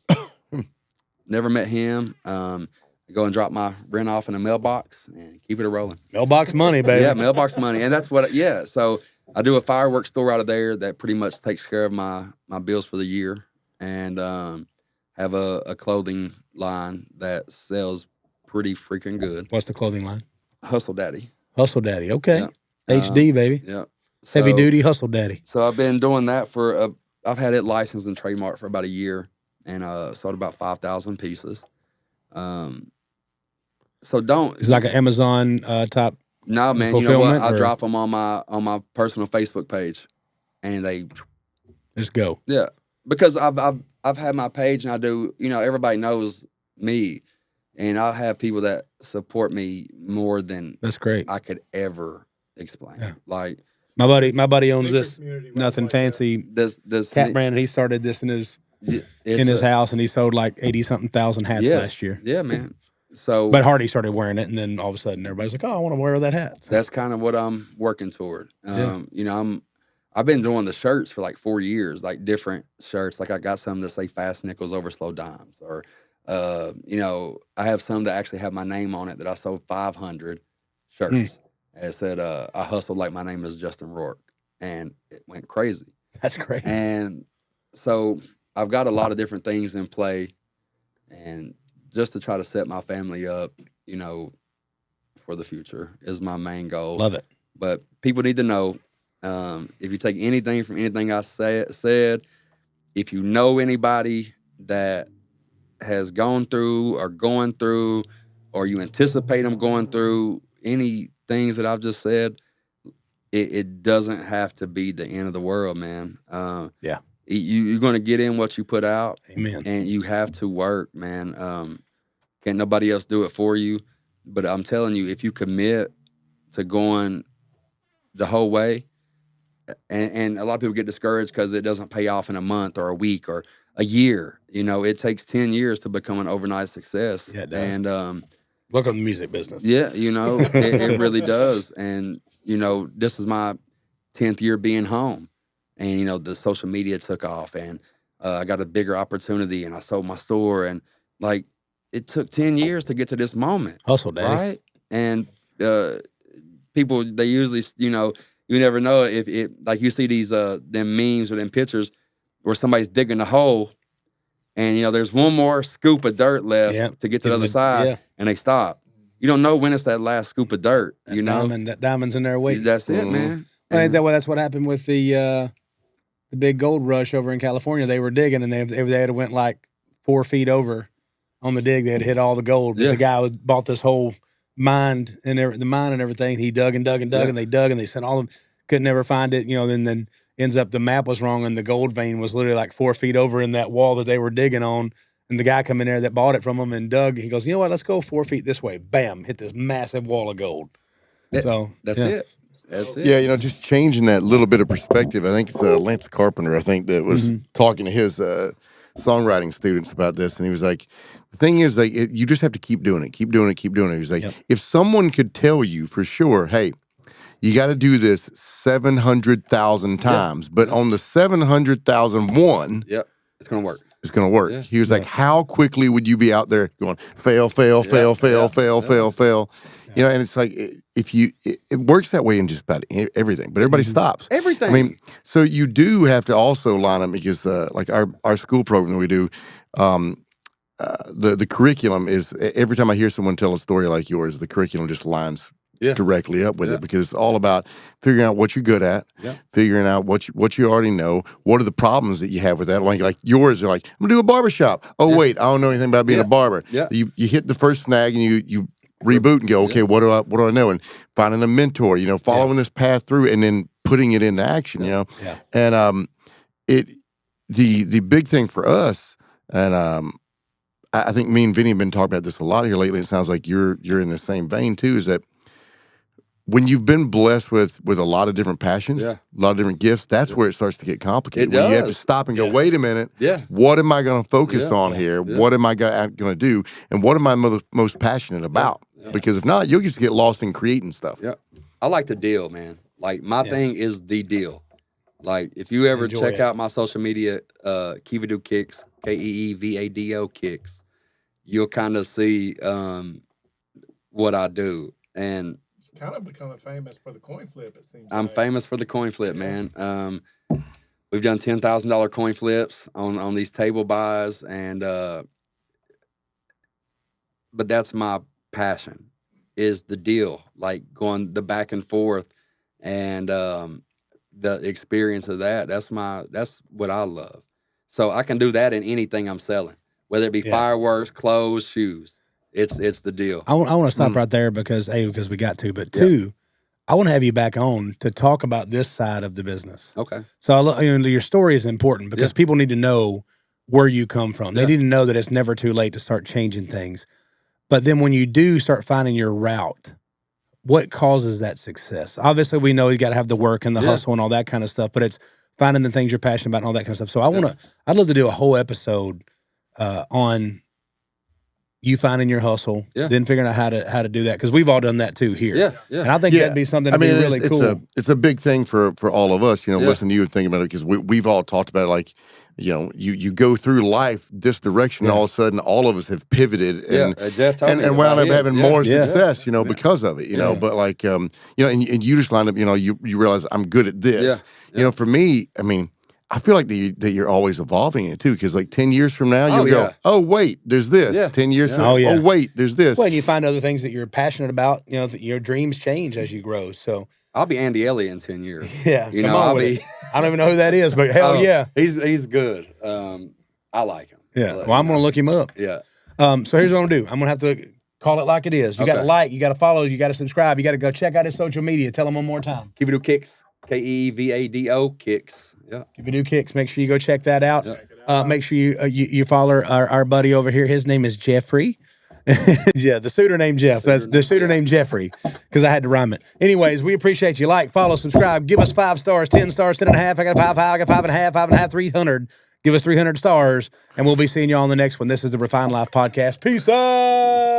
Never met him. I go and drop my rent off in a mailbox and keep it rolling. Mailbox money, baby. Yeah, mailbox money. And that's what, So I do a fireworks store out of there that pretty much takes care of my bills for the year. And have a clothing line that sells pretty freaking good. What's the clothing line? Hustle Daddy. Hustle Daddy. Okay. Yeah. HD, baby. Yeah. Heavy duty Hustle Daddy. So I've been doing that for I've had it licensed and trademarked for about a year, and sold about 5,000 pieces. So don't. It's like an Amazon type. No, man. You know what? I drop them on my personal Facebook page, and they just go. Yeah, because I've had my page, and I do. You know, everybody knows me, and I have people that support me more than that's great. I could ever explain. Yeah. Like my buddy owns this nothing fancy this cat brand, and he started this in his house, and he sold like 80-something thousand hats last year. Yeah, man. So, but Hardy started wearing it, and then all of a sudden, everybody's like, "Oh, I want to wear that hat." So. That's kind of what I'm working toward. You know, I've been doing the shirts for like 4 years, like different shirts. Like I got some that say "Fast Nickels over Slow Dimes," or you know, I have some that actually have my name on it that I sold 500 shirts. It said, "I hustled like my name is Justin Roark," and it went crazy. That's great. And so I've got a lot of different things in play, and just to try to set my family up, you know, for the future is my main goal. Love it. But people need to know, if you take anything from anything I said, if you know anybody that has gone through or going through, or you anticipate them going through any things that I've just said, it doesn't have to be the end of the world, man. Yeah. You're going to get in what you put out. Amen. And you have to work, man. Can't nobody else do it for you. But I'm telling you, if you commit to going the whole way, and a lot of people get discouraged because it doesn't pay off in a month or a week or a year. You know, it takes 10 years to become an overnight success. Yeah, it does. And welcome to the music business. Yeah, you know, it really does. And, you know, this is my 10th year being home. And, you know, the social media took off, and I got a bigger opportunity, and I sold my store. And, like, it took 10 years to get to this moment. Hustle, Daddy. Right? And people, they usually, you know, you never know if it, like you see these, them memes or them pictures where somebody's digging a hole, and, you know, there's one more scoop of dirt left to get to the other side, and they stop. You don't know when it's that last scoop of dirt, you know? That diamond's in there waiting. That's it, man. And that's what happened with the big gold rush over in California. They were digging, and they had went like 4 feet over on the dig. They had hit all the gold. But the guy bought this whole mine and everything. He dug and dug and dug, and they dug, and they sent all of them. Couldn't never find it. You know, then ends up the map was wrong, and the gold vein was literally like 4 feet over in that wall that they were digging on. And the guy come in there that bought it from him and dug. He goes, you know what? Let's go 4 feet this way. Bam! Hit this massive wall of gold. So that's it. That's it. Yeah, you know, just changing that little bit of perspective. I think it's Lance Carpenter, I think, that was talking to his songwriting students about this. And he was like, the thing is, like, you just have to keep doing it, keep doing it, keep doing it. He was like, if someone could tell you for sure, hey, you got to do this 700,000 times, but on the 700,001, it's going to work. It's going to work. Yeah. He was like, how quickly would you be out there going, fail, fail, fail, fail, fail, fail, fail? You know, and it's like, if you, it works that way in just about everything, but everybody stops. Everything. I mean, so you do have to also line up, because like our school program that we do, the curriculum is, every time I hear someone tell a story like yours, the curriculum just lines directly up with it, because it's all about figuring out what you're good at, figuring out what you already know, what are the problems that you have with that. Like yours are like, I'm gonna do a barbershop. Oh wait, I don't know anything about being a barber. You hit the first snag, and you reboot and go, okay, what do I know? And finding a mentor, you know, following this path through, and then putting it into action, you know. And the big thing for us, and I think me and Vinny have been talking about this a lot here lately. It sounds like you're in the same vein too, is that when you've been blessed with a lot of different passions, a lot of different gifts, that's where it starts to get complicated. When you have to stop and go, wait a minute, what am I going to focus on here? What am I going to do? And what am I most passionate about? Because if not, you'll just get lost in creating stuff. I like the deal, man. Like, my thing is the deal. Like, if you ever check out my social media, Keevado Kicks, Keevado Kicks, you'll kind of see what I do. And kind of becoming famous for the coin flip, it seems. I'm famous for the coin flip, man. We've done $10,000 coin flips on these table buys, and but that's my passion, is the deal, like going the back and forth, and the experience of that. That's what I love. So I can do that in anything I'm selling, whether it be fireworks, clothes, shoes. It's the deal. I want to stop right there because we got to, but two, I want to have you back on to talk about this side of the business. Okay. So your story is important because people need to know where you come from. They need to know that it's never too late to start changing things. But then when you do start finding your route, what causes that success? Obviously, we know you got to have the work and the hustle and all that kind of stuff, but it's finding the things you're passionate about and all that kind of stuff. So I'd love to do a whole episode on you finding your hustle, then figuring out how to do that, because we've all done that too here. Yeah, yeah. And I think that'd be something to be really cool. It's a big thing for all of us, listening to you and thinking about it, because we've all talked about it, like, you go through life this direction, and all of a sudden all of us have pivoted and wound up having more success, because of it, but like, and you just line up, you realize I'm good at this. For me, I mean, I feel like that you're always evolving it too, because like 10 years from now, you'll go, oh, wait, there's this. 10 years from now, oh, wait, there's this. Well, and you find other things that you're passionate about, your dreams change as you grow. So I'll be Andy Elliott in 10 years. Yeah. I'll be. I don't even know who that is, but hell yeah. He's good. I like him. Yeah. Well, I'm going to look him up. Yeah. So here's what I'm going to do. I'm going to have to call it like it is. You got to like, you got to follow, you got to subscribe. You got to go check out his social media. Tell him one more time. Keevado Kicks. Keevado Kicks. Yeah. Keevado Kicks. Make sure you go check that out. Make sure you follow our buddy over here. His name is Jeffrey. The suitor named Jeff. That's the suitor named Jeffrey, because I had to rhyme it. Anyways, we appreciate you. Like, follow, subscribe. Give us 5 stars, 10 stars, 10.5. I got 5, I got 5.5, 5.5, 300. Give us 300 stars, and we'll be seeing you on the next one. This is the Refined Life Podcast. Peace out.